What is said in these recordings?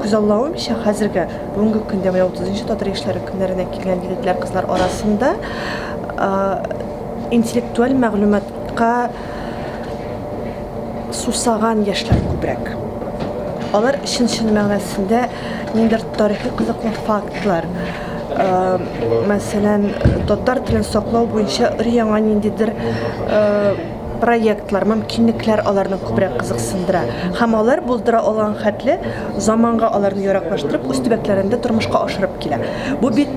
күзаллавымча хәзерге бүгенге көндә менә 30-нчы татар яшьләре көннәренә килгән егетләр, кызлар арасында интеллектуаль мәгълүматка сусаган яшьләр күбрәк. Алар чын мәгънәсендә ниндидер тарихи кызыклы фактлар, мәсәлән, татар телен саклау буенча өр-яңа ниндидер проектлар, мөмкинлекләр аларны күбрәк кызыксындыра. Һәм алар булдыра алган хәтле заманга аларны яраклаштырып, үз төбәкләрендә тормышка ашырып килә. Бу бик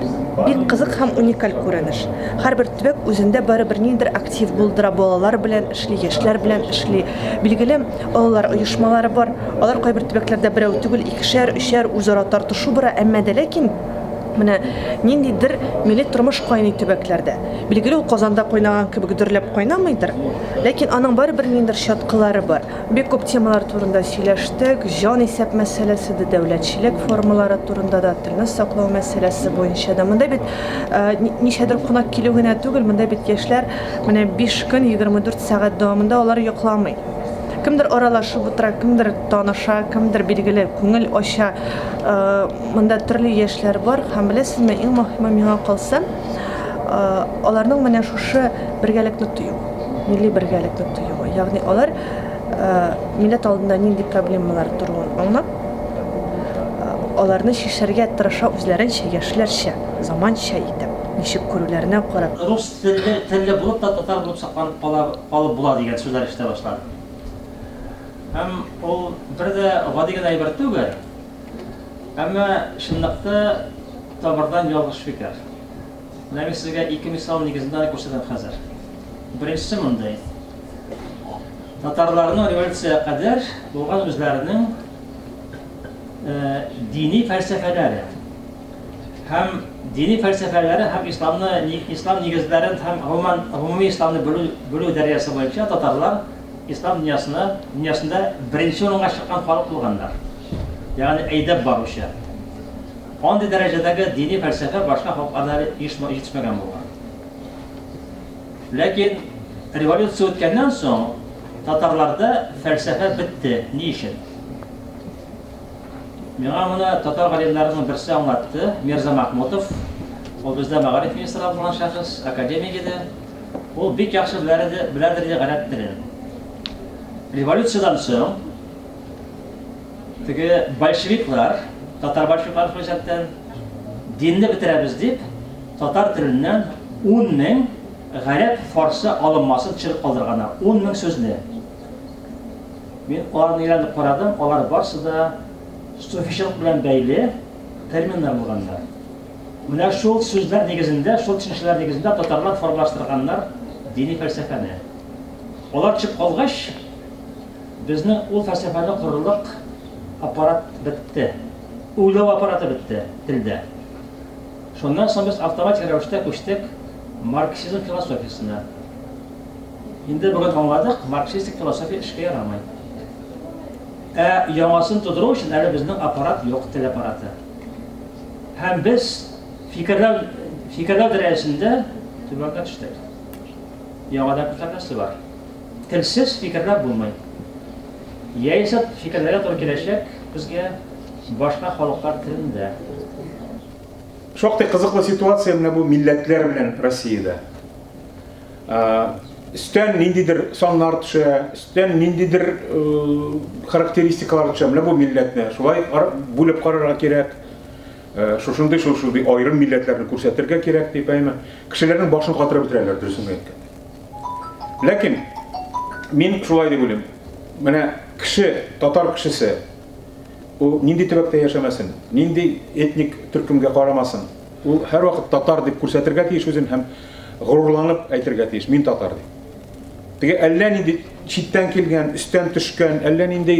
кызык һәм уникаль күренеш. Һәрбер төбәк үзендә барыбер ниндидер актив булдыра, балалар белән эшли, яшьләр белән эшли. Билгеле, алар оешмалары бар. Алар кайбер төбәкләрдә берәү түгел, икешәр, өчәр үзара тартышу бара, әмма дә ләкин менә ниндидер милли тормыш кайный төбәкләрдә. Билгеле, ул Казанда кайнаган кебек дөрләп кайнамыйдыр, ләкин аның барыбер ниндидер чаткылары бар. Бик күп темалар турында сөйләштек, җан исәп мәсьәләсе, дәүләтчелек формалары турында да, телне саклау мәсьәләсе буенча да. Монда бит ничәдер кунак килү генә түгел, монда бит яшьләр менә 5 көн 24 сәгать дәвамында алар йокламый. Кемдер аралашып утыра, кемдер таныша, кемдер билгеле күңел ача. Монда төрле яшьләр бар һәм беләсезме, иң мөһиме миңа калса, аларның менә шушы бергәлекне тою, милли бергәлекне тою. Ягъни алар милләт алдында нинди проблемалар торуын аңлап, аларны шишәргә тырыша үзләренчә, яшьләрчә, заманча итеп, ничек күрүләренә карап. Рус телле булып та татар булып сакланып калып була дигән сүзләр ишетә башлады. Һәм ул бер дә гади генә әйбер түгел. Әмма чынлыкта табардан ялгыш фикер. Менә мин сезгә ике мисал нигезендә күрсәтәм хәзер. Беренчесе мондай. Татарларның революция кадәр булган үзләренең дини фәлсәфәләре һәм дини фәлсәфәләре һәм ислам нигезләрен һәм гомуми исламны белү дәрәҗәсе буенча татарлар ислам дөньясында беренче урынга чыккан халык булганнар. Ягъни әйдәп баручы. Андый дәрәҗәдәге дини фәлсәфә башка халыкларда җитешмәгән булган. Ләкин революция үткәннән соң татарларда фәлсәфә бетте. Ни өчен? Миңа моны татар галимнәренең берсе аңлатты, Мирза Махмутов. Ул бездә мәгариф министры булган шәхес, академик иде. Ул бик яхшы беләдер гарәп телен. Революциядан соң теге большевиклар, татар большевиклар хәзердән динне бетерәбез дип, татар теленнән 10 мең гарәп фарсы алынмасын чыгып калдырганнар. 10 мең сүзне. Мин аларны өйрәнеп карадым, алар барсы да суфишилык белән бәйле терминнар булганнар. Менә шул сүзләр нигезендә, шул төшенчәләр нигезендә татарлар формалаштырганнар дини фәлсәфәне. Алар чыгып калгач, безнең ул фәлсәфәне корырлык аппарат бетте. Уйлау аппараты бетте телдә. Шуннан соң без автоматик рәвештә күчтек марксизм философиясына. Инде бүген аңладык, марксистик философия эшкә ярамый. Яңасын тудыру өчен әле безнең аппарат юк, тел аппараты. Һәм без фикерләү дәрәҗәсендә түбәнгә төштек. Яңадан күтәреләсе бар. Телсез фикерләр булмый. Яисә фикерләргә туры киләчәк безгә башка халыклар телендә. Шактый кызыклы ситуация менә бу милләтләр белән Россиядә. Өстән ниндидер саннар төшә, өстән ниндидер характеристикалар төшә. Менә бу милләтне шулай бүлеп карарга кирәк. Шушындый аерым милләтләрне күрсәтергә кирәк дип әйтәм. Кешеләрнең башын катырып бетерәләр дөресен әйткәндә. Ләкин мин шулай дип уйлыйм. Менә кеше, татар кешесе, ул нинди төбәктә яшәмәсен, нинди этник төркемгә карамасын, ул һәрвакыт татар дип күрсәтергә тиеш үзен һәм горурланып әйтергә тиеш, мин татар дип. Теге әллә нинди читтән килгән, өстән төшкән, әллә нинди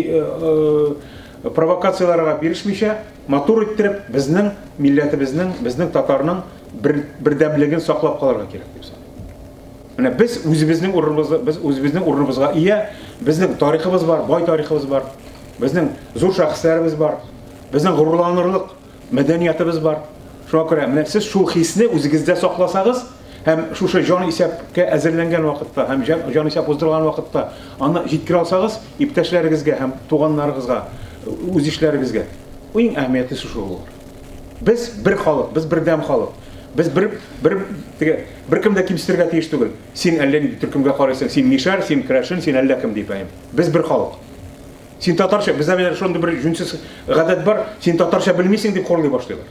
провокацияларга бирешмичә, матур иттереп безнең милләтебезнең, безнең татарның бердәмлеген саклап калырга кирәк дип саныйм. Менә без үзебезнең урыныбызга ия, безнең тарихыбыз бар, бай тарихыбыз бар, безнең зур шәхесләребез бар, безнең горурланырлык мәдәниятебез бар. Шуңа күрә менә сез шул хисне үзегездә сакласагыз, һәм шушы җан исәпкә әзерләнгән вакытта, һәм җан исәп уздырган вакытта аны җиткерә алсагыз, иптәшләрегезгә һәм туганнарыгызга, үз ишләрегезгә, Ең әһмиятлесе шул булыр. Без бер халык, без бердәм халык. Без бер кем дә кимсетергә тиеш түгел. Син әллә нинди төркемгә карайсың, син Мишар, син Крашин, син әллә кем дип әйм. Без бер халык. Син татарча, бездә менә шундый бер җүнсез гадәт бар, син татарча белмисең дип хурлый башлыйлар.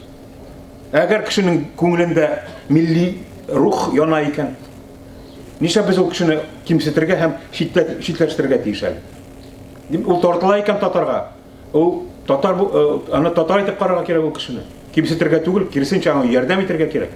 Әгәр кешенең күңелендә милли рух яна икән, нишләп без ул кешене кимсетергә һәм читләштерергә тиеш әле? Ул тартыла икән татарга. Ул татар аны татар итеп карарга кирәк ул кешене. Кимсетергә түгел, киресенчә аңа ярдәм итәргә кирәк.